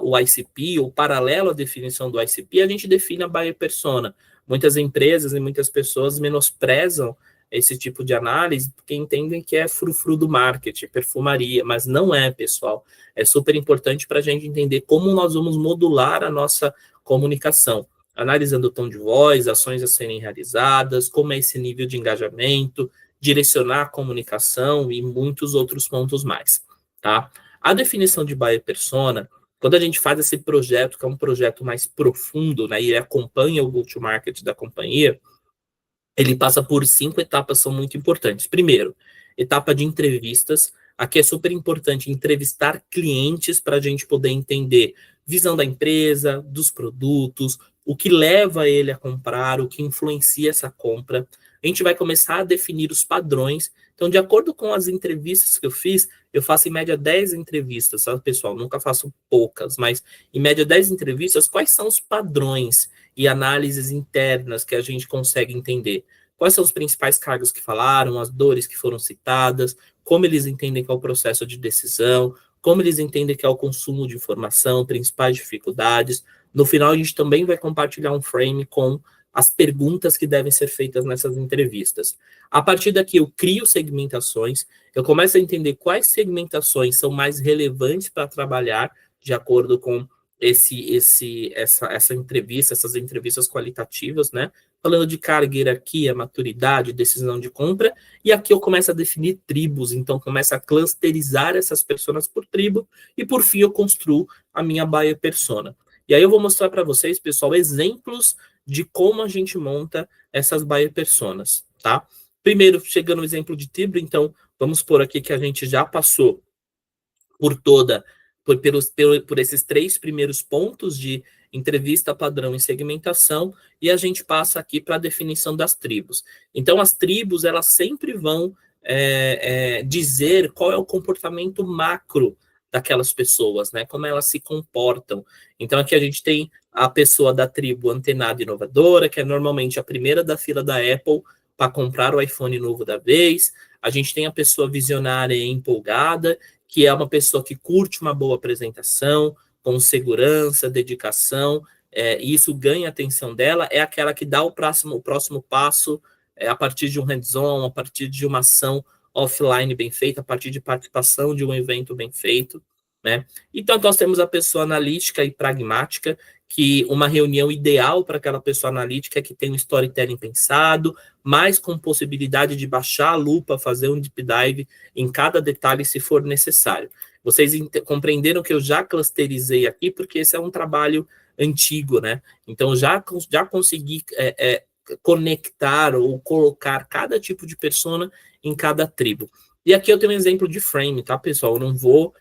o ICP, ou paralelo à definição do ICP, a gente define a buyer persona. Muitas empresas e muitas pessoas menosprezam esse tipo de análise porque entendem que é frufru do marketing, perfumaria, mas não é, pessoal. É super importante para a gente entender como nós vamos modular a nossa comunicação, analisando o tom de voz, ações a serem realizadas, como é esse nível de engajamento, direcionar a comunicação e muitos outros pontos mais, tá? A definição de buyer persona, quando a gente faz esse projeto, que é um projeto mais profundo, né, e acompanha o go-to-market da companhia, ele passa por 5 etapas, são muito importantes. Primeiro, etapa de entrevistas. Aqui é super importante entrevistar clientes para a gente poder entender visão da empresa, dos produtos, o que leva ele a comprar, o que influencia essa compra. A gente vai começar a definir os padrões. Então, de acordo com as entrevistas que eu fiz, eu faço em média 10 entrevistas, sabe, pessoal? Nunca faço poucas, mas em média 10 entrevistas, quais são os padrões e análises internas que a gente consegue entender? Quais são os principais cargos que falaram, as dores que foram citadas, como eles entendem que é o processo de decisão, como eles entendem que é o consumo de informação, principais dificuldades. No final, a gente também vai compartilhar um frame com as perguntas que devem ser feitas nessas entrevistas. A partir daqui, eu crio segmentações, eu começo a entender quais segmentações são mais relevantes para trabalhar de acordo com essa entrevista, essas entrevistas qualitativas, né? Falando de carga, hierarquia, maturidade, decisão de compra, e aqui eu começo a definir tribos, então começo a clusterizar essas pessoas por tribo, e por fim eu construo a minha buyer persona. E aí eu vou mostrar para vocês, pessoal, exemplos de como a gente monta essas buyer personas, tá? Primeiro, chegando no exemplo de tribo, então vamos por aqui que a gente já passou por esses 3 primeiros pontos de entrevista, padrão e segmentação, e a gente passa aqui para a definição das tribos. Então, as tribos, elas sempre vão dizer qual é o comportamento macro daquelas pessoas, né? Como elas se comportam. Então, aqui a gente tem a pessoa da tribo antenada inovadora, que é normalmente a primeira da fila da Apple para comprar o iPhone novo da vez. A gente tem a pessoa visionária e empolgada, que é uma pessoa que curte uma boa apresentação, com segurança, dedicação, e isso ganha a atenção dela, é aquela que dá o próximo passo a partir de um hands-on, a partir de uma ação offline bem feita, a partir de participação de um evento bem feito, né? Então, nós temos a pessoa analítica e pragmática, que uma reunião ideal para aquela pessoa analítica é que tem um storytelling pensado, mas com possibilidade de baixar a lupa, fazer um deep dive em cada detalhe se for necessário. Vocês compreenderam que eu já clusterizei aqui, porque esse é um trabalho antigo, né? Então, já consegui conectar ou colocar cada tipo de persona em cada tribo. E aqui eu tenho um exemplo de frame, tá, pessoal? Eu não vou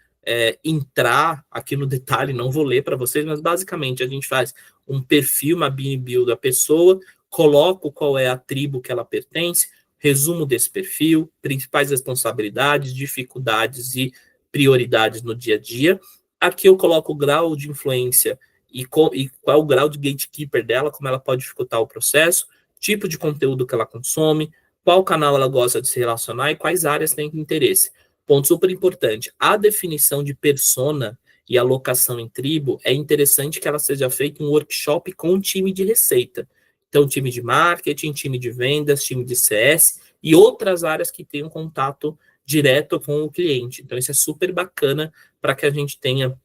entrar aqui no detalhe, não vou ler para vocês, mas basicamente a gente faz um perfil, uma build da pessoa, coloco qual é a tribo que ela pertence, resumo desse perfil, principais responsabilidades, dificuldades e prioridades no dia a dia. Aqui eu coloco o grau de influência e qual é o grau de gatekeeper dela, como ela pode dificultar o processo, tipo de conteúdo que ela consome, qual canal ela gosta de se relacionar e quais áreas tem interesse. Ponto super importante, a definição de persona e alocação em tribo, é interessante que ela seja feita em um workshop com um time de receita. Então, time de marketing, time de vendas, time de CS e outras áreas que tenham contato direto com o cliente. Então, isso é super bacana para que a gente tenha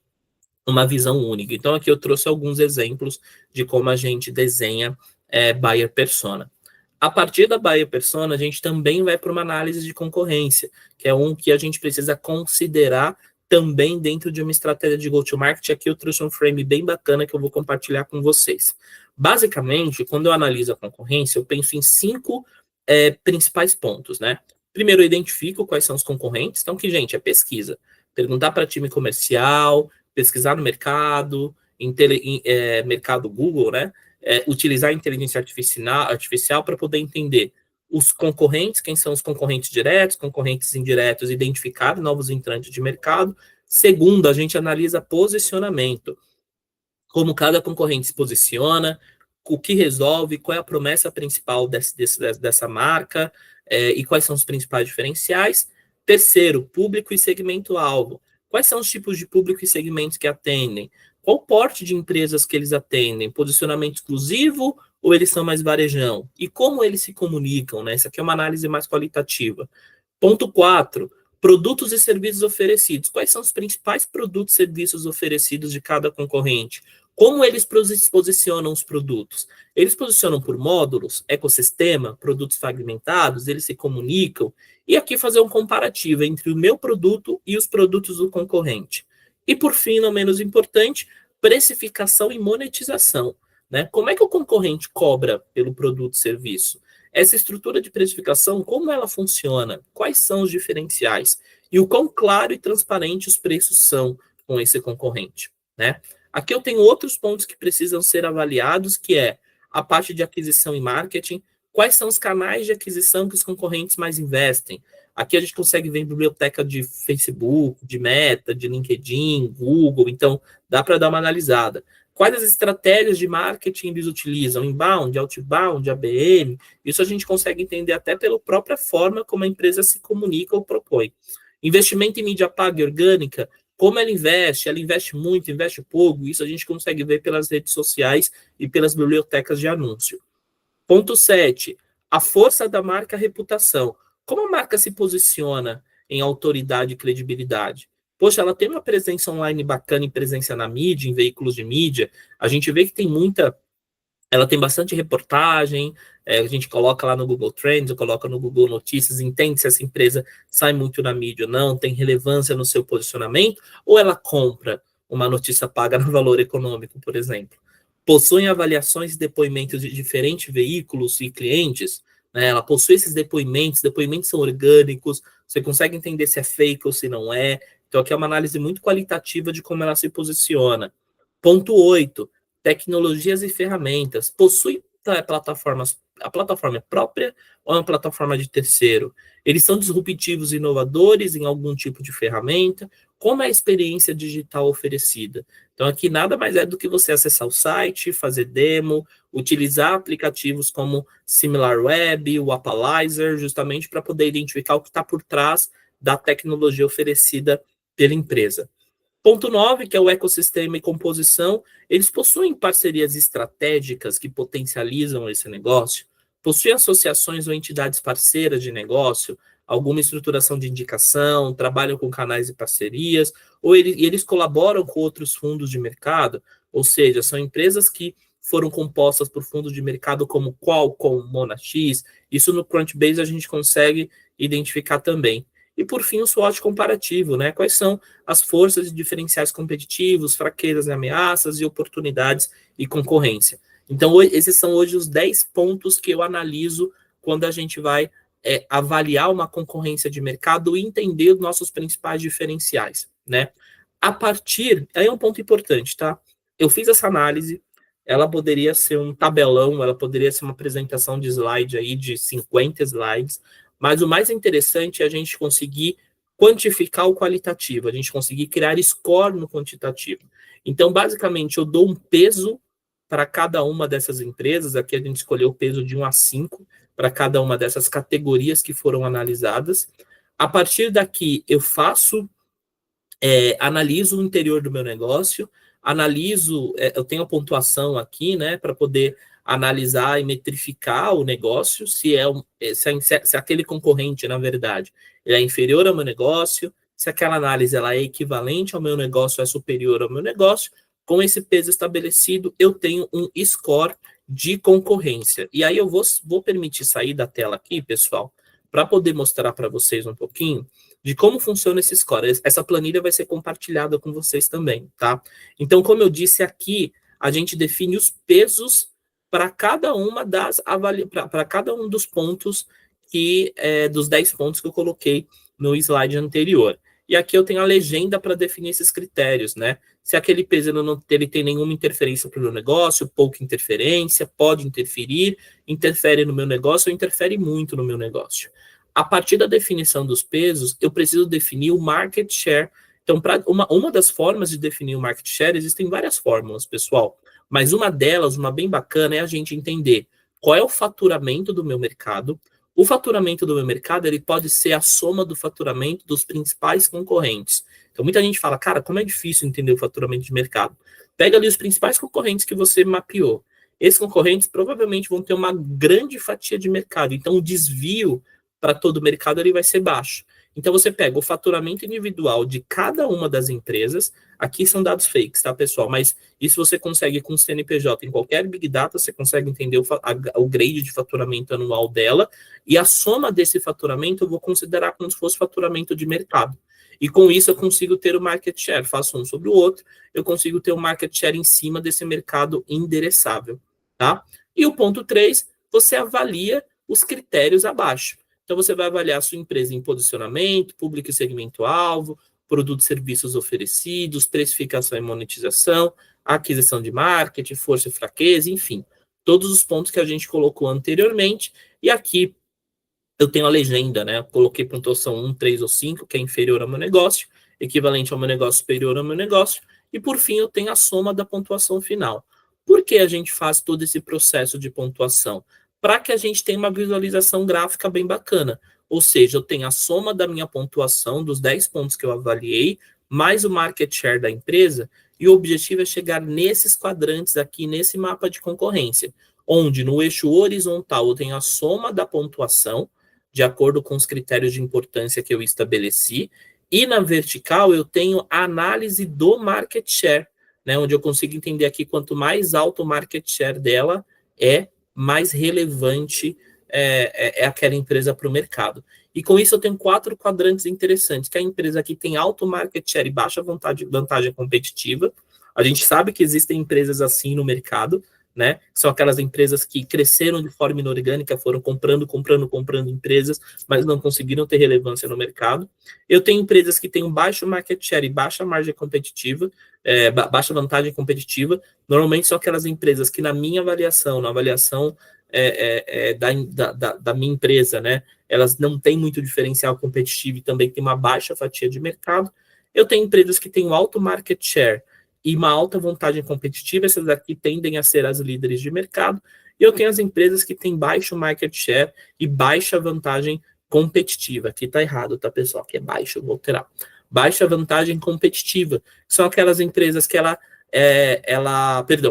uma visão única. Então, aqui eu trouxe alguns exemplos de como a gente desenha buyer persona. A partir da buyer persona, a gente também vai para uma análise de concorrência, que é um que a gente precisa considerar também dentro de uma estratégia de go-to-market. Aqui eu trouxe um frame bem bacana que eu vou compartilhar com vocês. Basicamente, quando eu analiso a concorrência, eu penso em 5 principais pontos, né? Primeiro, eu identifico quais são os concorrentes. Então, que, gente, é pesquisa. Perguntar para time comercial, pesquisar no mercado, mercado Google, né? Utilizar a inteligência artificial para poder entender os concorrentes, quem são os concorrentes diretos, concorrentes indiretos, identificar novos entrantes de mercado. Segundo, a gente analisa posicionamento, como cada concorrente se posiciona, o que resolve, qual é a promessa principal dessa marca, e quais são os principais diferenciais. Terceiro, público e segmento-alvo. Quais são os tipos de público e segmentos que atendem? Qual o porte de empresas que eles atendem? Posicionamento exclusivo ou eles são mais varejão? E como eles se comunicam, né? Essa aqui é uma análise mais qualitativa. Ponto 4, produtos e serviços oferecidos. Quais são os principais produtos e serviços oferecidos de cada concorrente? Como eles posicionam os produtos? Eles posicionam por módulos, ecossistema, produtos fragmentados, eles se comunicam. E aqui fazer um comparativo entre o meu produto e os produtos do concorrente. E por fim, não menos importante, precificação e monetização, né? Como é que o concorrente cobra pelo produto e serviço? Essa estrutura de precificação, como ela funciona? Quais são os diferenciais? E o quão claro e transparente os preços são com esse concorrente, né? Aqui eu tenho outros pontos que precisam ser avaliados, que é a parte de aquisição e marketing. Quais são os canais de aquisição que os concorrentes mais investem? Aqui a gente consegue ver biblioteca de Facebook, de Meta, de LinkedIn, Google, então dá para dar uma analisada. Quais as estratégias de marketing eles utilizam? Inbound, outbound, ABM? Isso a gente consegue entender até pela própria forma como a empresa se comunica ou propõe. Investimento em mídia paga e orgânica, como ela investe muito, investe pouco, isso a gente consegue ver pelas redes sociais e pelas bibliotecas de anúncio. Ponto 7, a força da marca, a reputação. Como a marca se posiciona em autoridade e credibilidade? Poxa, ela tem uma presença online bacana e presença na mídia, em veículos de mídia. A gente vê que tem muita... Ela tem bastante reportagem, a gente coloca lá no Google Trends, coloca no Google Notícias, entende se essa empresa sai muito na mídia ou não, tem relevância no seu posicionamento, ou ela compra uma notícia paga no Valor Econômico, por exemplo. Possui avaliações e depoimentos de diferentes veículos e clientes, né? Ela possui esses depoimentos são orgânicos, você consegue entender se é fake ou se não é. Então aqui é uma análise muito qualitativa de como ela se posiciona. Ponto 8, tecnologias e ferramentas. Possui plataformas, a plataforma é própria ou é uma plataforma de terceiro? Eles são disruptivos e inovadores em algum tipo de ferramenta? Como é a experiência digital oferecida? Então, aqui nada mais é do que você acessar o site, fazer demo, utilizar aplicativos como SimilarWeb, o Appalizer, justamente para poder identificar o que está por trás da tecnologia oferecida pela empresa. Ponto 9, que é o ecossistema e composição, eles possuem parcerias estratégicas que potencializam esse negócio, possuem associações ou entidades parceiras de negócio, alguma estruturação de indicação, trabalham com canais e parcerias, ou eles colaboram com outros fundos de mercado, ou seja, são empresas que foram compostas por fundos de mercado como Qualcomm, Monax. Isso no Crunchbase a gente consegue identificar também. E por fim, o SWOT comparativo, né? Quais são as forças e diferenciais competitivos, fraquezas e ameaças e oportunidades e concorrência. Então, esses são hoje os 10 pontos que eu analiso quando a gente vai avaliar uma concorrência de mercado e entender os nossos principais diferenciais, né? A partir, aí é um ponto importante, tá? Eu fiz essa análise, ela poderia ser um tabelão, ela poderia ser uma apresentação de slide aí de 50 slides, mas o mais interessante é a gente conseguir quantificar o qualitativo, a gente conseguir criar score no quantitativo. Então, basicamente, eu dou um peso para cada uma dessas empresas, aqui a gente escolheu o peso de 1 a 5 para cada uma dessas categorias que foram analisadas. A partir daqui, eu analiso o interior do meu negócio, eu tenho a pontuação aqui, né, para poder analisar e metrificar o negócio, se aquele concorrente, na verdade, ele é inferior ao meu negócio, se aquela análise ela é equivalente ao meu negócio, é superior ao meu negócio. Com esse peso estabelecido, eu tenho um score de concorrência. E aí eu vou permitir sair da tela aqui, pessoal, para poder mostrar para vocês um pouquinho de como funciona esse score. Essa planilha vai ser compartilhada com vocês também, tá? Então, como eu disse aqui, a gente define os pesos para cada uma para cada um dos pontos dos 10 pontos que eu coloquei no slide anterior. E aqui eu tenho a legenda para definir esses critérios, né? Se aquele peso ele tem nenhuma interferência para o meu negócio, pouca interferência, pode interferir, interfere no meu negócio ou interfere muito no meu negócio. A partir da definição dos pesos, eu preciso definir o market share. Então, uma das formas de definir o market share, existem várias fórmulas, pessoal, mas uma delas, uma bem bacana, é a gente entender qual é o faturamento do meu mercado. O faturamento do meu mercado, ele pode ser a soma do faturamento dos principais concorrentes. Então, muita gente fala, cara, como é difícil entender o faturamento de mercado. Pega ali os principais concorrentes que você mapeou. Esses concorrentes provavelmente vão ter uma grande fatia de mercado. Então, o desvio para todo o mercado ele vai ser baixo. Então, você pega o faturamento individual de cada uma das empresas. Aqui são dados fakes, tá, pessoal? Mas isso você consegue com o CNPJ. Em qualquer Big Data, você consegue entender o grade de faturamento anual dela. E a soma desse faturamento eu vou considerar como se fosse faturamento de mercado. E com isso eu consigo ter o market share. Faço um sobre o outro, eu consigo ter o market share em cima desse mercado endereçável, tá? E o ponto 3, você avalia os critérios abaixo. Então, você vai avaliar a sua empresa em posicionamento, público e segmento-alvo, produtos e serviços oferecidos, precificação e monetização, aquisição de marketing, força e fraqueza, enfim. Todos os pontos que a gente colocou anteriormente. E aqui eu tenho a legenda, né? Eu coloquei pontuação 1, 3 ou 5, que é inferior ao meu negócio, equivalente ao meu negócio, superior ao meu negócio. E, por fim, eu tenho a soma da pontuação final. Por que a gente faz todo esse processo de pontuação? Para que a gente tenha uma visualização gráfica bem bacana. Ou seja, eu tenho a soma da minha pontuação, dos 10 pontos que eu avaliei, mais o market share da empresa, e o objetivo é chegar nesses quadrantes aqui, nesse mapa de concorrência, onde no eixo horizontal eu tenho a soma da pontuação, de acordo com os critérios de importância que eu estabeleci, e na vertical eu tenho a análise do market share, né, onde eu consigo entender aqui quanto mais alto o market share dela mais relevante é aquela empresa para o mercado. E com isso eu tenho 4 quadrantes interessantes, que a empresa que tem alto market share e baixa vantagem competitiva. A gente sabe que existem empresas assim no mercado, né? São aquelas empresas que cresceram de forma inorgânica, foram comprando empresas, mas não conseguiram ter relevância no mercado. Eu tenho empresas que têm um baixo market share e baixa margem competitiva, baixa vantagem competitiva. Normalmente são aquelas empresas que, na minha avaliação, na avaliação da minha empresa, né? Elas não têm muito diferencial competitivo e também têm uma baixa fatia de mercado. Eu tenho empresas que têm um alto market share e uma alta vantagem competitiva, essas aqui tendem a ser as líderes de mercado, e eu tenho as empresas que têm baixo market share e baixa vantagem competitiva. Aqui está errado, tá, pessoal? Aqui é baixo, eu vou alterar. Baixa vantagem competitiva, são aquelas empresas que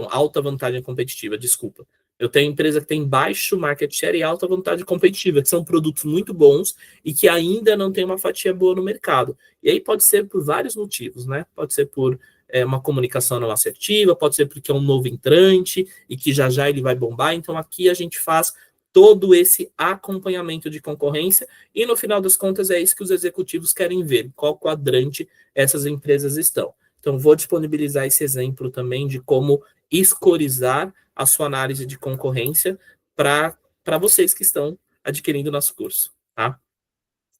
alta vantagem competitiva, desculpa. Eu tenho empresa que tem baixo market share e alta vontade competitiva, que são produtos muito bons e que ainda não tem uma fatia boa no mercado. E aí pode ser por vários motivos, né? Pode ser por uma comunicação não assertiva, pode ser porque é um novo entrante e que já já ele vai bombar. Então aqui a gente faz todo esse acompanhamento de concorrência e no final das contas é isso que os executivos querem ver, qual quadrante essas empresas estão. Então vou disponibilizar esse exemplo também de como escorizar a sua análise de concorrência para vocês que estão adquirindo o nosso curso, tá?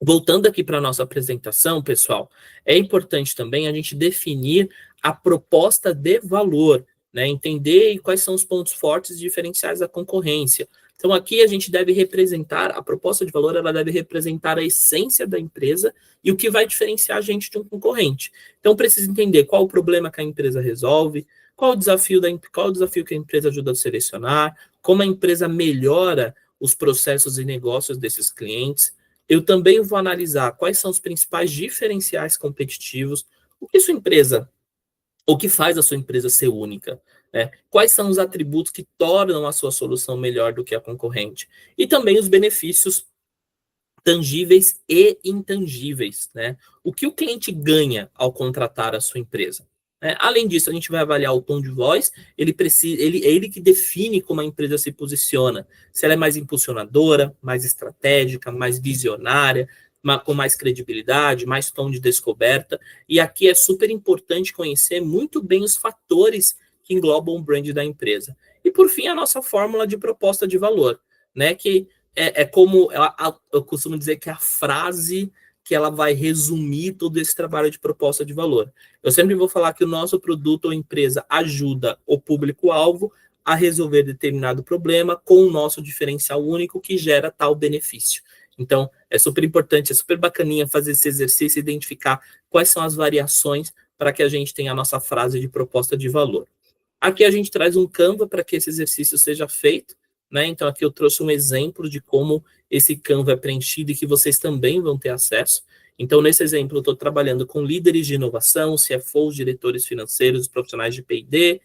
Voltando aqui para a nossa apresentação, pessoal, é importante também a gente definir a proposta de valor, né? Entender quais são os pontos fortes e diferenciais da concorrência. Então, aqui a gente deve representar, a proposta de valor, ela deve representar a essência da empresa e o que vai diferenciar a gente de um concorrente. Então, precisa entender qual o problema que a empresa resolve, qual o desafio que a empresa ajuda a selecionar, como a empresa melhora os processos e negócios desses clientes. Eu também vou analisar quais são os principais diferenciais competitivos, o que faz a sua empresa ser única, né? Quais são os atributos que tornam a sua solução melhor do que a concorrente? E também os benefícios tangíveis e intangíveis, né? O que o cliente ganha ao contratar a sua empresa? Além disso, a gente vai avaliar o tom de voz, é ele que define como a empresa se posiciona, se ela é mais impulsionadora, mais estratégica, mais visionária, com mais credibilidade, mais tom de descoberta, e aqui é super importante conhecer muito bem os fatores que englobam o brand da empresa. E por fim, a nossa fórmula de proposta de valor, né, que como eu costumo dizer que é a frase que ela vai resumir todo esse trabalho de proposta de valor. Eu sempre vou falar que o nosso produto ou empresa ajuda o público-alvo a resolver determinado problema com o nosso diferencial único que gera tal benefício. Então, é super importante, é super bacaninha fazer esse exercício e identificar quais são as variações para que a gente tenha a nossa frase de proposta de valor. Aqui a gente traz um Canva para que esse exercício seja feito, né? Então, aqui eu trouxe um exemplo de como esse Canva é preenchido e que vocês também vão ter acesso. Então, nesse exemplo, eu estou trabalhando com líderes de inovação, CFOs, diretores financeiros, profissionais de P&D,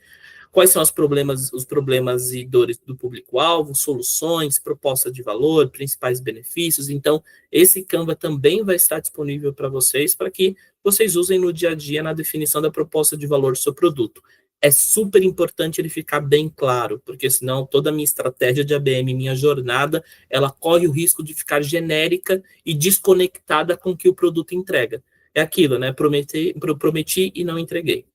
quais são os problemas e dores do público-alvo, soluções, proposta de valor, principais benefícios. Então, esse Canva também vai estar disponível para vocês, para que vocês usem no dia a dia na definição da proposta de valor do seu produto. É super importante ele ficar bem claro, porque senão toda a minha estratégia de ABM, minha jornada, ela corre o risco de ficar genérica e desconectada com o que o produto entrega. É aquilo, né? Prometi e não entreguei.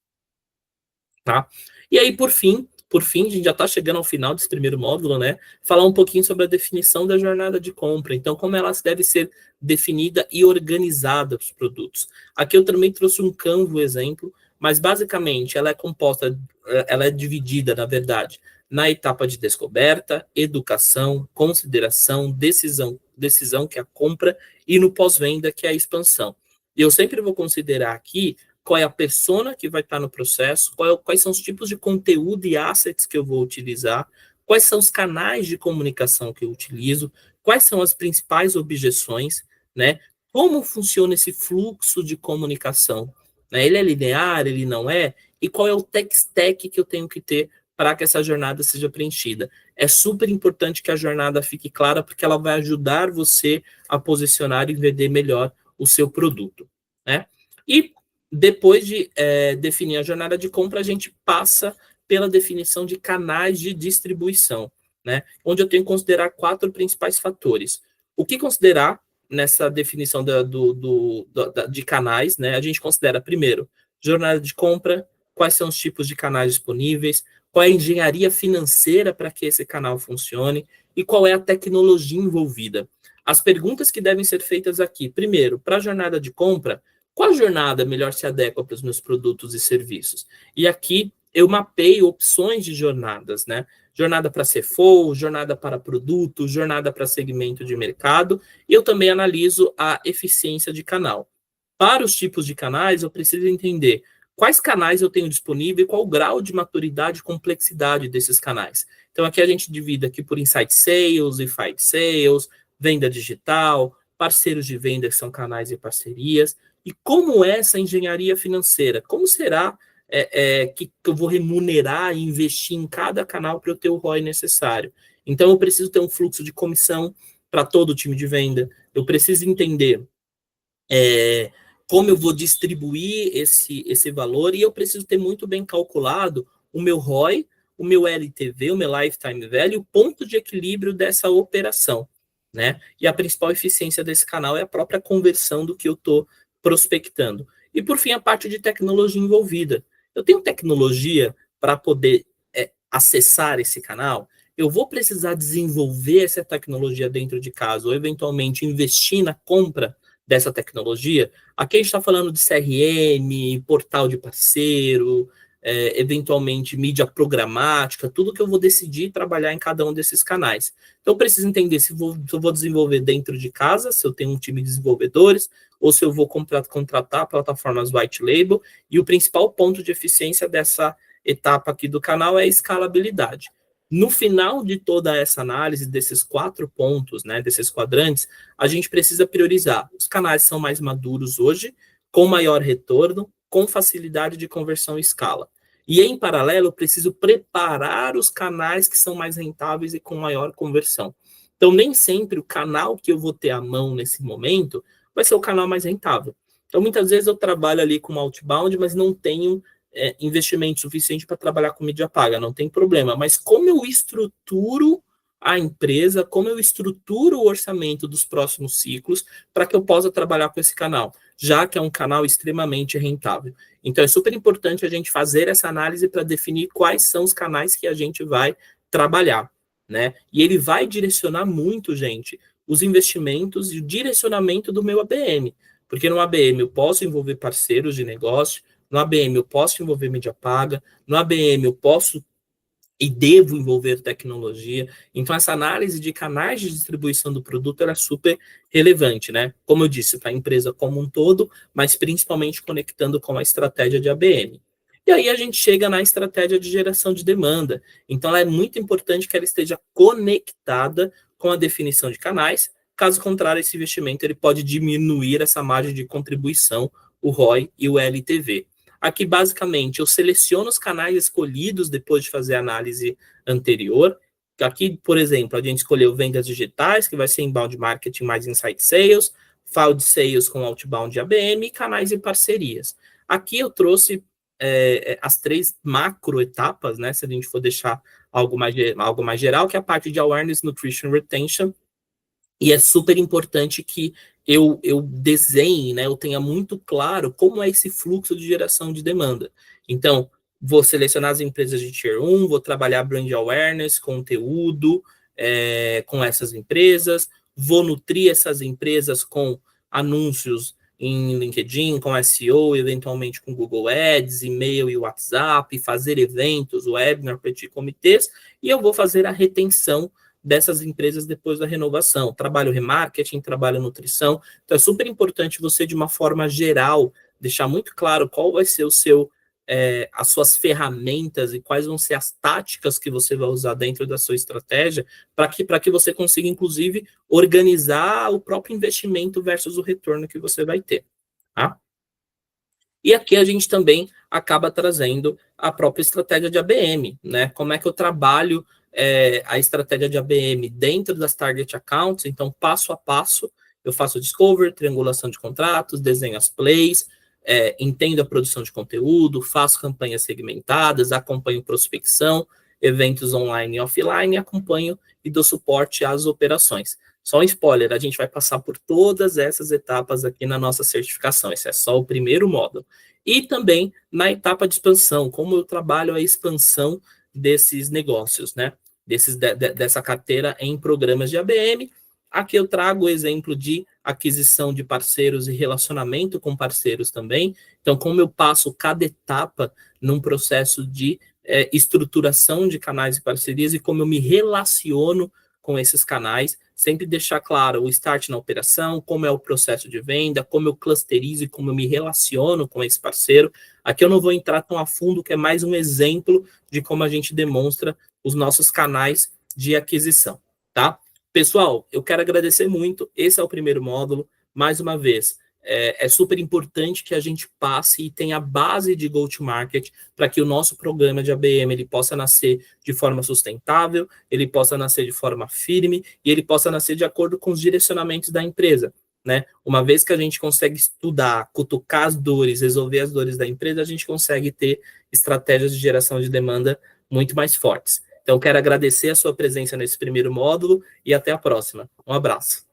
Tá? E aí, por fim, a gente já está chegando ao final desse primeiro módulo, né? Falar um pouquinho sobre a definição da jornada de compra. Então, como ela deve ser definida e organizada para os produtos. Aqui eu também trouxe um Canva exemplo, mas basicamente ela é dividida, na verdade, na etapa de descoberta, educação, consideração, decisão que é a compra, e no pós-venda, que é a expansão. E eu sempre vou considerar aqui qual é a persona que vai estar no processo, quais são os tipos de conteúdo e assets que eu vou utilizar, quais são os canais de comunicação que eu utilizo, quais são as principais objeções, né? Como funciona esse fluxo de comunicação, né? Ele é linear, ele não é? E qual é o tech stack que eu tenho que ter para que essa jornada seja preenchida? É super importante que a jornada fique clara, porque ela vai ajudar você a posicionar e vender melhor o seu produto, né? E depois de definir a jornada de compra, a gente passa pela definição de canais de distribuição, né? Onde eu tenho que considerar 4 principais fatores. O que considerar nessa definição de canais, né? A gente considera, primeiro, jornada de compra, quais são os tipos de canais disponíveis, qual é a engenharia financeira para que esse canal funcione e qual é a tecnologia envolvida. As perguntas que devem ser feitas aqui, primeiro, para a jornada de compra, qual jornada melhor se adequa para os meus produtos e serviços? E aqui eu mapeio opções de jornadas, né? Jornada para CFO, jornada para produto, jornada para segmento de mercado, e eu também analiso a eficiência de canal. Para os tipos de canais, eu preciso entender quais canais eu tenho disponível e qual o grau de maturidade e complexidade desses canais. Então, aqui a gente divide aqui por Inside Sales e Fight Sales, venda digital, parceiros de venda, que são canais e parcerias, e como é essa engenharia financeira? Como será que eu vou remunerar e investir em cada canal para eu ter o ROI necessário. Então, eu preciso ter um fluxo de comissão para todo o time de venda. Eu preciso entender como eu vou distribuir esse valor, e eu preciso ter muito bem calculado o meu ROI, o meu LTV, o meu Lifetime Value, o ponto de equilíbrio dessa operação, né? E a principal eficiência desse canal é a própria conversão do que eu estou prospectando. E, por fim, a parte de tecnologia envolvida. Eu tenho tecnologia para poder acessar esse canal? Eu vou precisar desenvolver essa tecnologia dentro de casa, ou eventualmente investir na compra dessa tecnologia. Aqui a gente está falando de CRM, portal de parceiro, eventualmente mídia programática, tudo que eu vou decidir trabalhar em cada um desses canais. Então, eu preciso entender se eu vou desenvolver dentro de casa, se eu tenho um time de desenvolvedores, ou se eu vou contratar plataformas white label, e o principal ponto de eficiência dessa etapa aqui do canal é a escalabilidade. No final de toda essa análise desses 4 pontos, né, desses quadrantes, a gente precisa priorizar. Os canais são mais maduros hoje, com maior retorno, com facilidade de conversão e escala. E, em paralelo, eu preciso preparar os canais que são mais rentáveis e com maior conversão. Então, nem sempre o canal que eu vou ter à mão nesse momento vai ser o canal mais rentável. Então, muitas vezes eu trabalho ali com outbound, mas não tenho investimento suficiente para trabalhar com mídia paga, não tem problema. Mas como eu estruturo a empresa, como eu estruturo o orçamento dos próximos ciclos para que eu possa trabalhar com esse canal, já que é um canal extremamente rentável. Então, é super importante a gente fazer essa análise para definir quais são os canais que a gente vai trabalhar, né? E ele vai direcionar muito, gente, os investimentos e o direcionamento do meu ABM. Porque no ABM eu posso envolver parceiros de negócio, no ABM eu posso envolver mídia paga, no ABM eu posso e devo envolver tecnologia. Então, essa análise de canais de distribuição do produto é super relevante, né? Como eu disse, para a empresa como um todo, mas principalmente conectando com a estratégia de ABM. E aí a gente chega na estratégia de geração de demanda. Então, ela é muito importante que ela esteja conectada com a definição de canais. Caso contrário, esse investimento ele pode diminuir essa margem de contribuição, o ROI e o LTV. Aqui, basicamente, eu seleciono os canais escolhidos depois de fazer a análise anterior. Aqui, por exemplo, a gente escolheu vendas digitais, que vai ser inbound marketing mais insight sales, field sales com outbound ABM e canais e parcerias. Aqui eu trouxe as 3 macro etapas, né? Se a gente for deixar algo mais geral, que é a parte de awareness, nutrition, retention. E é super importante que eu desenhe, né, eu tenha muito claro como é esse fluxo de geração de demanda. Então, vou selecionar as empresas de Tier 1, vou trabalhar brand awareness, conteúdo com essas empresas, vou nutrir essas empresas com anúncios em LinkedIn, com SEO, eventualmente com Google Ads, e-mail e WhatsApp, fazer eventos, webinar, petit comitês, e eu vou fazer a retenção dessas empresas depois da renovação. Trabalho remarketing, trabalho nutrição. Então, é super importante você, de uma forma geral, deixar muito claro qual vai ser as suas ferramentas e quais vão ser as táticas que você vai usar dentro da sua estratégia para que você consiga, inclusive, organizar o próprio investimento versus o retorno que você vai ter. Tá? E aqui a gente também acaba trazendo a própria estratégia de ABM, né? Como é que eu trabalho a estratégia de ABM dentro das target accounts? Então, passo a passo, eu faço discovery, triangulação de contratos, desenho as plays, entendo a produção de conteúdo, faço campanhas segmentadas, acompanho prospecção, eventos online e offline, acompanho e dou suporte às operações. Só um spoiler, a gente vai passar por todas essas etapas aqui na nossa certificação. Esse é só o primeiro módulo. E também na etapa de expansão, como eu trabalho a expansão desses negócios, né? Dessa carteira em programas de ABM. Aqui eu trago o exemplo de aquisição de parceiros e relacionamento com parceiros também. Então, como eu passo cada etapa num processo de estruturação de canais e parcerias e como eu me relaciono com esses canais, sempre deixar claro o start na operação, como é o processo de venda, como eu clusterizo e como eu me relaciono com esse parceiro. Aqui eu não vou entrar tão a fundo, que é mais um exemplo de como a gente demonstra os nossos canais de aquisição, tá? Pessoal, eu quero agradecer muito. Esse é o primeiro módulo. Mais uma vez, é super importante que a gente passe e tenha a base de go-to-market para que o nosso programa de ABM ele possa nascer de forma sustentável, ele possa nascer de forma firme e ele possa nascer de acordo com os direcionamentos da empresa. Né? Uma vez que a gente consegue estudar, cutucar as dores, resolver as dores da empresa, a gente consegue ter estratégias de geração de demanda muito mais fortes. Então, quero agradecer a sua presença nesse primeiro módulo e até a próxima. Um abraço.